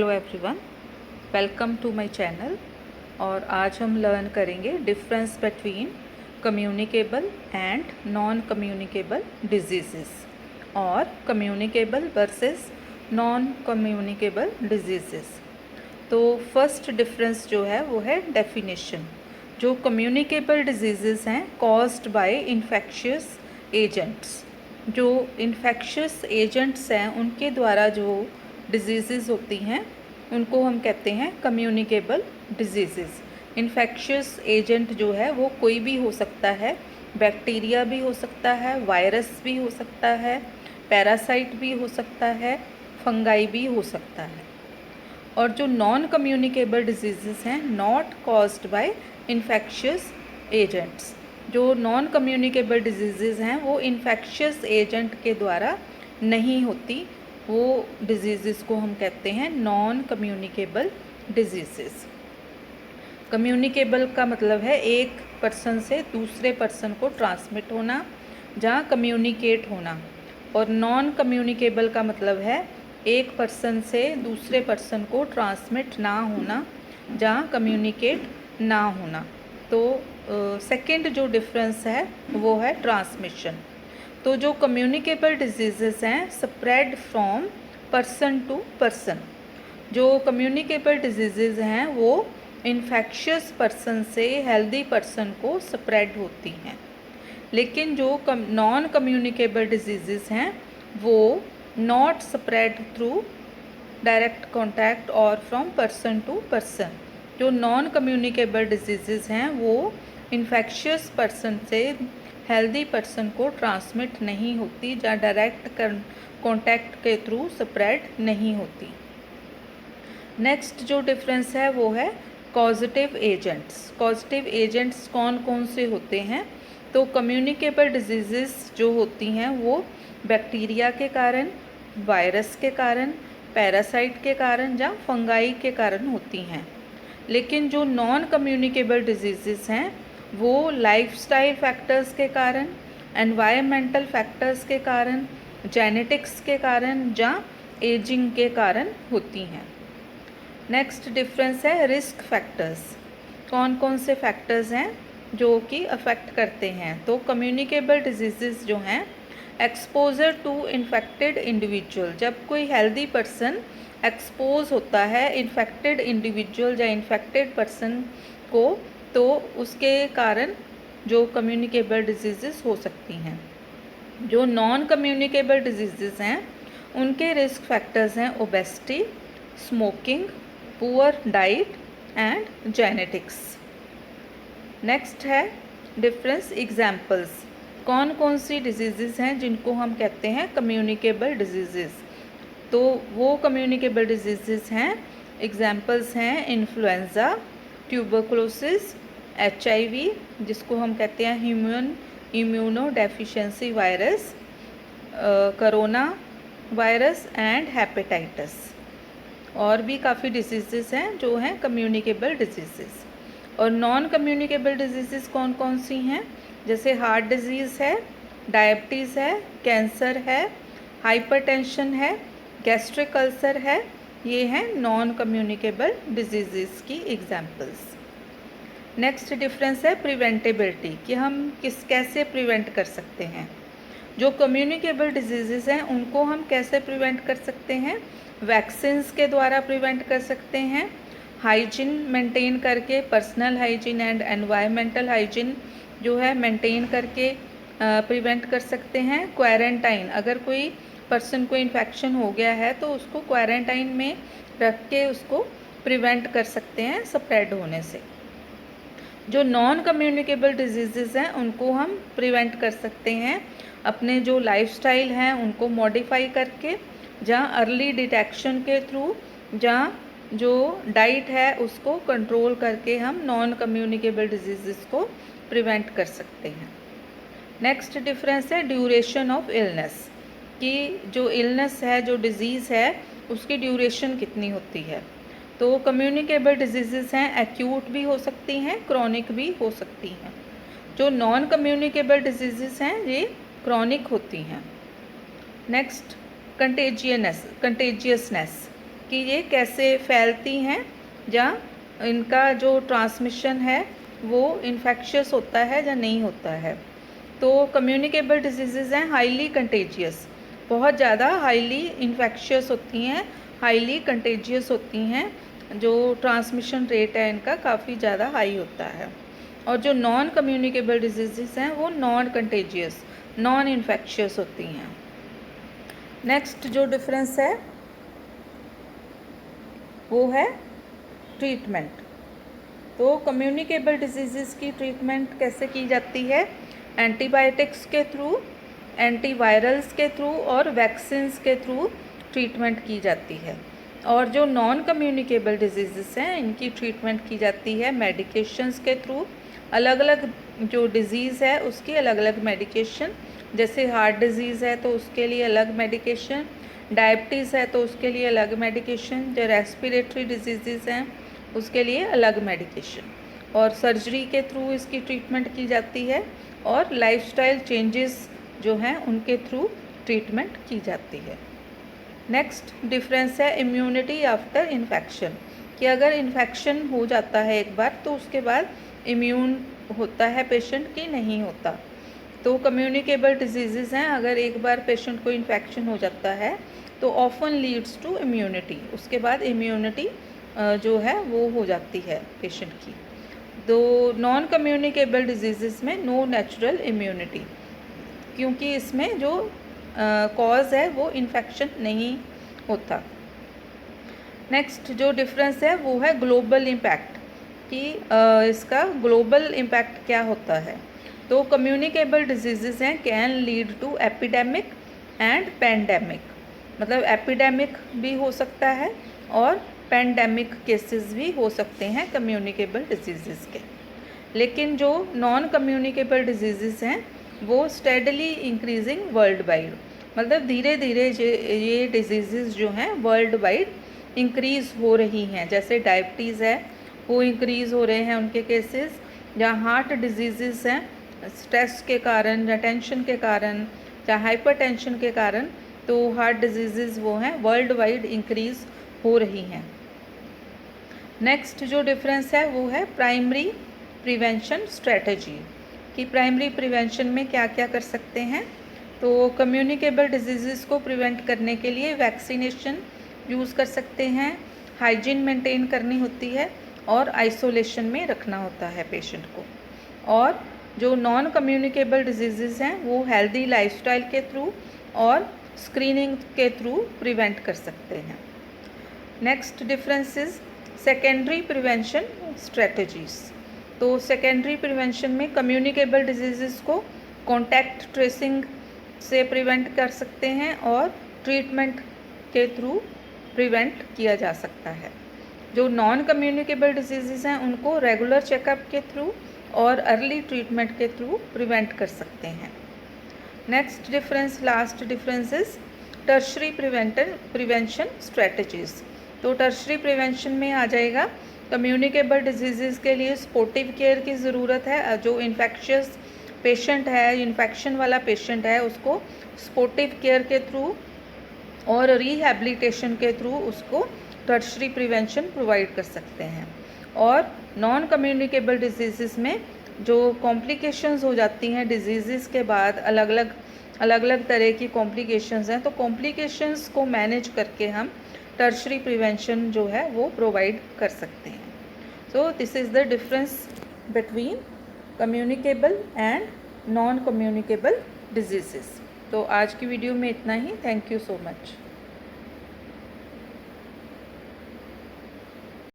Hello everyone, welcome to my channel. और आज हम लर्न करेंगे difference between communicable and non communicable diseases और communicable versus non communicable diseases. तो first difference जो है वो है डेफिनेशन। जो कम्युनिकेबल डिजीज़ेस हैं कॉज्ड बाय इन्फेक्शियस एजेंट्स, जो इन्फेक्शियस एजेंट्स हैं उनके द्वारा जो डिजीज़ेस होती हैं उनको हम कहते हैं कम्युनिकेबल डिजीज़ेस। इन्फेक्शियस एजेंट जो है वो कोई भी हो सकता है, बैक्टीरिया भी हो सकता है, वायरस भी हो सकता है, पैरासाइट भी हो सकता है, फंगाई भी हो सकता है। और जो नॉन कम्युनिकेबल डिजीज़ेस हैं not caused by infectious agents, जो नॉन कम्युनिकेबल डिजीज़ेस हैं वो इन्फेक्शियस एजेंट के द्वारा नहीं होती, वो डिजीज़ेस को हम कहते हैं नॉन कम्युनिकेबल डिजीज़ेस। कम्युनिकेबल का मतलब है एक पर्सन से दूसरे पर्सन को ट्रांसमिट होना, जहाँ कम्युनिकेट होना। और नॉन कम्युनिकेबल का मतलब है एक पर्सन से दूसरे पर्सन को ट्रांसमिट ना होना, जहाँ कम्युनिकेट ना होना। तो सेकंड जो डिफरेंस है वो है ट्रांसमिशन। तो जो कम्युनिकेबल डिजीज़ेस हैं spread from person to person. जो कम्युनिकेबल डिजीज़ेस हैं वो इन्फेक्शियस पर्सन से हेल्दी पर्सन को स्प्रेड होती हैं। लेकिन जो नॉन कम्युनिकेबल डिजीज़ेस हैं वो not spread through direct contact और फ्रॉम पर्सन टू पर्सन। जो नॉन कम्युनिकेबल डिजीज़ेस हैं वो इन्फेक्शियस पर्सन से हेल्दी पर्सन को ट्रांसमिट नहीं होती, जहाँ डायरेक्ट कॉन्टैक्ट के थ्रू स्प्रेड नहीं होती। नेक्स्ट जो डिफरेंस है वो है कॉजेटिव एजेंट्स। कॉजेटिव एजेंट्स कौन कौन से होते हैं? तो कम्युनिकेबल डिजीज़ेस जो होती हैं वो बैक्टीरिया के कारण, वायरस के कारण, पैरासाइट के कारण या फंगाई के कारण होती हैं। लेकिन जो नॉन कम्युनिकेबल डिजीज़ेस हैं वो लाइफस्टाइल फैक्टर्स के कारण, एनवायरमेंटल फैक्टर्स के कारण, जेनेटिक्स के कारण या एजिंग के कारण होती हैं। नेक्स्ट डिफरेंस है रिस्क फैक्टर्स। कौन कौन से फैक्टर्स हैं जो कि अफेक्ट करते हैं? तो कम्युनिकेबल डिजीज़ेस जो हैं एक्सपोजर टू इन्फेक्टेड इंडिविजुअल, जब कोई हेल्दी पर्सन एक्सपोज होता है इन्फेक्टेड इंडिविजुअल या इन्फेक्टेड पर्सन को, तो उसके कारण जो कम्युनिकेबल डिजीज़ेस हो सकती हैं। जो नॉन कम्युनिकेबल डिजीज़ेस हैं उनके रिस्क फैक्टर्स हैं obesity, smoking, poor diet and genetics. Next है डिफरेंस एग्जाम्पल्स। कौन कौन सी डिजीज़ेस हैं जिनको हम कहते हैं कम्युनिकेबल डिजीज़ेस? तो वो कम्युनिकेबल डिजीज़ेस हैं, एग्जाम्पल्स हैं इन्फ्लुएंज़ा, ट्यूबरकुलोसिस, HIV जिसको हम कहते हैं immuno deficiency virus, corona virus and hepatitis. और भी काफ़ी डिजीज़ेस हैं जो हैं कम्युनिकेबल डिजीज़ेस। और नॉन कम्युनिकेबल डिजीज़ेस कौन कौन सी हैं? जैसे हार्ट डिजीज़ है, डायबिटीज़ है, कैंसर है, हाइपरटेंशन है, गैस्ट्रिक अल्सर है। ये हैं नॉन कम्युनिकेबल डिजीज़ेस की एग्जाम्पल्स। नेक्स्ट डिफरेंस है प्रिवेंटेबिलिटी, कि हम कैसे प्रिवेंट कर सकते हैं। जो कम्युनिकेबल डिजीज़ेस हैं उनको हम कैसे प्रिवेंट कर सकते हैं? वैक्सीन्स के द्वारा प्रिवेंट कर सकते हैं, हाइजीन मेंटेन करके, personal hygiene and environmental hygiene जो है मेंटेन करके प्रिवेंट कर सकते हैं। क्वारंटाइन, अगर कोई पर्सन को इन्फेक्शन हो गया है तो उसको क्वारंटाइन में रख के उसको प्रिवेंट कर सकते हैं स्प्रेड होने से। जो नॉन कम्युनिकेबल डिजीज़ेस हैं उनको हम प्रिवेंट कर सकते हैं अपने जो लाइफस्टाइल हैं उनको मॉडिफाई करके, जहाँ अर्ली डिटेक्शन के थ्रू, जहाँ जो डाइट है उसको कंट्रोल करके हम नॉन कम्युनिकेबल डिजीज़ेस को प्रिवेंट कर सकते हैं। नेक्स्ट डिफरेंस है ड्यूरेशन ऑफ इलनेस, कि जो इलनेस है, जो डिज़ीज़ है उसकी ड्यूरेशन कितनी होती है। तो कम्युनिकेबल डिजीज़ेस हैं एक्यूट भी हो सकती हैं, क्रॉनिक भी हो सकती हैं। जो नॉन कम्युनिकेबल डिजीज़ेस हैं ये क्रॉनिक होती हैं। नेक्स्ट कंटेजियसनेस। कि ये कैसे फैलती हैं या इनका जो ट्रांसमिशन है वो इन्फेक्शियस होता है या नहीं होता है। तो कम्युनिकेबल डिजीज़ हैं हाईली कंटेजियस, बहुत ज़्यादा हाईली इन्फेक्शियस होती हैं, हाईली कंटेजियस होती हैं, जो ट्रांसमिशन रेट है इनका काफ़ी ज़्यादा हाई होता है। और जो नॉन कम्युनिकेबल डिजीज़ हैं वो नॉन कंटेजियस, नॉन इन्फेक्शियस होती हैं। नेक्स्ट जो डिफरेंस है वो है ट्रीटमेंट। तो कम्युनिकेबल डिजीज़ की ट्रीटमेंट कैसे की जाती है? एंटीबायोटिक्स के थ्रू, एंटीवायरल्स के थ्रू और वैक्सीन्स के थ्रू ट्रीटमेंट की जाती है। और जो नॉन कम्युनिकेबल डिजीज़ हैं इनकी ट्रीटमेंट की जाती है मेडिकेशंस के थ्रू। अलग अलग जो डिज़ीज़ है उसकी अलग अलग मेडिकेशन, जैसे हार्ट डिज़ीज़ है तो उसके लिए अलग मेडिकेशन, डायबिटीज़ है तो उसके लिए अलग मेडिकेशन, जो रेस्पिरेटरी डिजीज़ हैं उसके लिए अलग मेडिकेशन, और सर्जरी के थ्रू इसकी ट्रीटमेंट की जाती है, और लाइफस्टाइल चेंजेस जो हैं उनके थ्रू ट्रीटमेंट की जाती है। नेक्स्ट डिफरेंस है इम्यूनिटी आफ्टर इन्फेक्शन, कि अगर इन्फेक्शन हो जाता है एक बार तो उसके बाद इम्यून होता है पेशेंट की नहीं होता। तो कम्युनिकेबल डिजीज़ हैं, अगर एक बार पेशेंट को इन्फेक्शन हो जाता है तो ऑफन लीड्स टू इम्यूनिटी, उसके बाद इम्यूनिटी जो है वो हो जाती है पेशेंट की। तो नॉन कम्युनिकेबल डिजीज़ में नो नेचुरल इम्यूनिटी, क्योंकि इसमें जो कॉज है वो इन्फेक्शन नहीं होता। नेक्स्ट जो डिफरेंस है वो है ग्लोबल इम्पैक्ट, कि इसका ग्लोबल इम्पैक्ट क्या होता है। तो कम्युनिकेबल डिजीज़ हैं can lead to epidemic and pandemic, मतलब एपिडेमिक भी हो सकता है और पैंडेमिक केसेस भी हो सकते हैं कम्युनिकेबल डिजीज़ के। लेकिन जो नॉन कम्युनिकेबल डिजीज़ हैं वो स्टेडली इंक्रीजिंग वर्ल्ड वाइड, मतलब धीरे धीरे ये डिजीज़ जो हैं वर्ल्ड वाइड इंक्रीज़ हो रही हैं। जैसे डायबिटीज़ है वो इंक्रीज़ हो रहे हैं उनके केसेस, या हार्ट डिजीज़ हैं स्ट्रेस के कारण या टेंशन के कारण या हाइपरटेंशन के कारण, तो हार्ट डिजीज़ वो हैं वर्ल्ड वाइड इंक्रीज़ हो रही हैं। नेक्स्ट जो डिफरेंस है वो है प्राइमरी प्रिवेंशन स्ट्रेटजी, कि प्राइमरी प्रिवेंशन में क्या क्या कर सकते हैं। तो कम्युनिकेबल डिजीज़ को प्रिवेंट करने के लिए वैक्सीनेशन यूज़ कर सकते हैं, हाइजीन मेंटेन करनी होती है और आइसोलेशन में रखना होता है पेशेंट को। और जो नॉन कम्युनिकेबल डिजीज़ हैं वो हेल्दी लाइफस्टाइल के थ्रू और स्क्रीनिंग के थ्रू प्रिवेंट कर सकते हैं। Next difference is secondary prevention strategies. तो सेकेंडरी प्रिवेंशन में कम्युनिकेबल डिजीज़ को कॉन्टैक्ट ट्रेसिंग से प्रिवेंट कर सकते हैं और ट्रीटमेंट के थ्रू प्रिवेंट किया जा सकता है। जो नॉन कम्युनिकेबल डिजीज़ हैं उनको रेगुलर चेकअप के थ्रू और अर्ली ट्रीटमेंट के थ्रू प्रिवेंट कर सकते हैं। Next difference, last difference is tertiary prevention strategies. तो टर्शरी प्रिवेंशन में आ जाएगा कम्युनिकेबल डिजीज़ के लिए सपोर्टिव केयर की ज़रूरत है। जो इन्फेक्शियस पेशेंट है, इन्फेक्शन वाला पेशेंट है, उसको सपोर्टिव केयर के थ्रू और रिहैबिलिटेशन के थ्रू उसको टर्शरी प्रिवेंशन प्रोवाइड कर सकते हैं। और नॉन कम्युनिकेबल डिजीज़ में जो कॉम्प्लिकेशंस हो जाती हैं डिजीज़ के बाद, अलग अलग तरह की कॉम्प्लिकेशंस हैं, तो कॉम्प्लिकेशंस को मैनेज करके हम टर्शरी प्रिवेंशन जो है वो प्रोवाइड कर सकते हैं। So this is the difference between communicable and non communicable disease. तो आज की वीडियो में इतना ही। Thank you so much.